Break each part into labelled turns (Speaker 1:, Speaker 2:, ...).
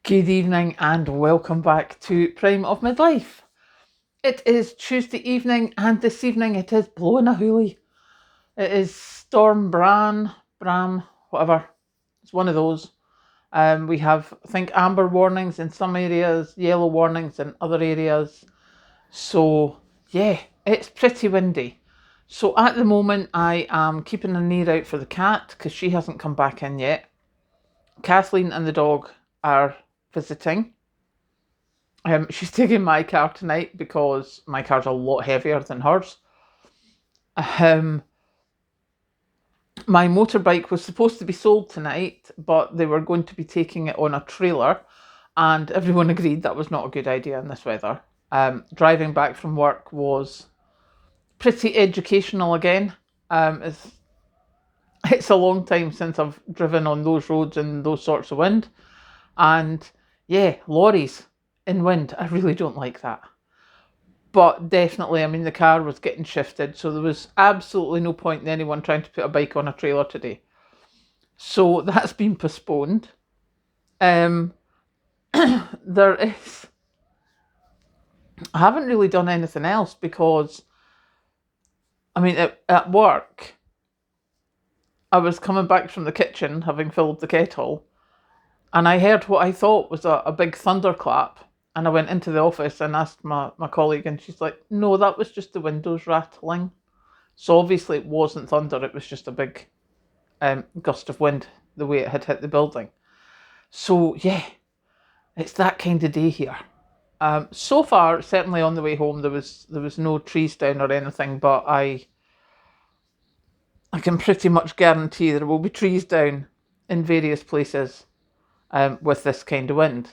Speaker 1: Good evening and welcome back to Prime of Midlife. It is Tuesday evening and this evening it is blowing a hoolie. It is Storm Bram, whatever. It's one of those. We have, I think, amber warnings in some areas, yellow warnings in other areas. So, yeah, it's pretty windy. So at the moment I am keeping an ear out for the cat because she hasn't come back in yet. Kathleen and the dog are visiting. She's taking my car tonight because my car's a lot heavier than hers. My motorbike was supposed to be sold tonight, but they were going to be taking it on a trailer, and everyone agreed that was not a good idea in this weather. Driving back from work was pretty educational again. It's a long time since I've driven on those roads in those sorts of wind. And yeah, lorries in wind, I really don't like that. But definitely, I mean, the car was getting shifted, so there was absolutely no point in anyone trying to put a bike on a trailer today. So that's been postponed. There is... I haven't really done anything else because, I mean, at work, I was coming back from the kitchen, having filled the kettle, and I heard what I thought was a big thunderclap. And I went into the office and asked my colleague, and she's like, no, that was just the windows rattling. So obviously it wasn't thunder, it was just a big gust of wind, the way it had hit the building. So yeah, it's that kind of day here. So far, certainly on the way home, there was no trees down or anything, but I can pretty much guarantee there will be trees down in various places with this kind of wind.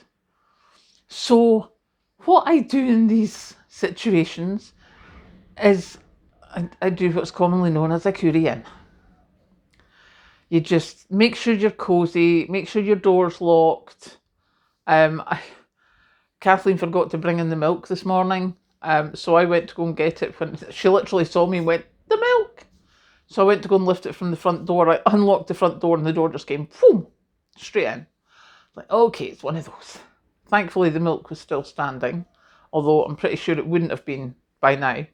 Speaker 1: So what I do in these situations is I do what's commonly known as a curry in. You just make sure you're cozy, make sure your door's locked. Kathleen forgot to bring in the milk this morning, so I went to go and get it when she literally saw me and went, the milk! So I went to go and lift it from the front door. I unlocked the front door and the door just came, boom, straight in. Like, okay, it's one of those. Thankfully, the milk was still standing, although I'm pretty sure it wouldn't have been by now.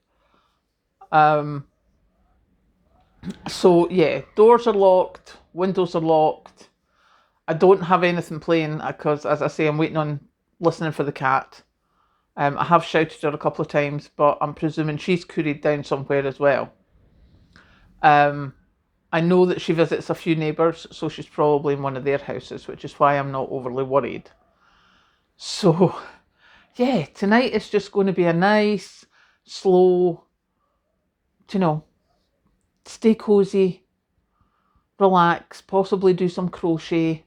Speaker 1: So, yeah, doors are locked, windows are locked. I don't have anything playing because, as I say, I'm waiting on listening for the cat. I have shouted her a couple of times, but I'm presuming she's curried down somewhere as well. I know that she visits a few neighbours, so she's probably in one of their houses, which is why I'm not overly worried. So, yeah, tonight is just going to be a nice, slow, stay cozy, relax, possibly do some crochet,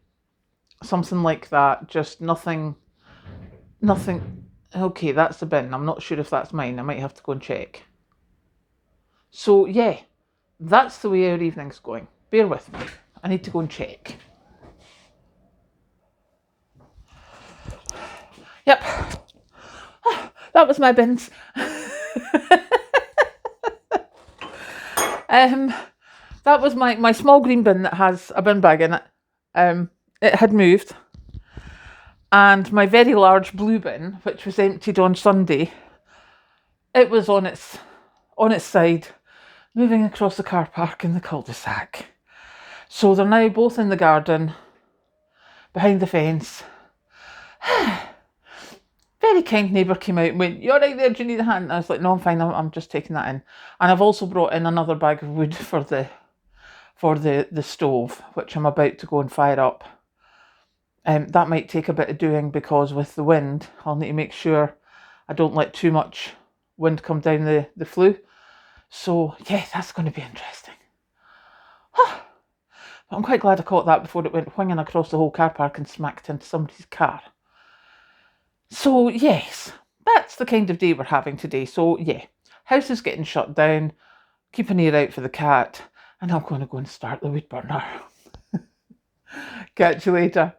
Speaker 1: something like that. Just nothing. Okay, that's the bin. I'm not sure if that's mine. I might have to go and check. So, yeah, that's the way our evening's going. Bear with me. I need to go and check. Yep. That was my bins. That was my small green bin that has a bin bag in it. It had moved. And my very large blue bin, which was emptied on Sunday, it was on its side, moving across the car park in the cul-de-sac. So they're now both in the garden, behind the fence. Very kind neighbour came out and went, "You're right there, do you need a hand?" And I was like, "No, I'm fine, I'm just taking that in." And I've also brought in another bag of wood for the stove, which I'm about to go and fire up. That might take a bit of doing because with the wind, I'll need to make sure I don't let too much wind come down the flue. So yeah, that's going to be interesting. But I'm quite glad I caught that before it went whinging across the whole car park and smacked into somebody's car. So yes, that's the kind of day we're having today. So yeah, house is getting shut down, keep an ear out for the cat, and I'm going to go and start the wood burner. Catch you later.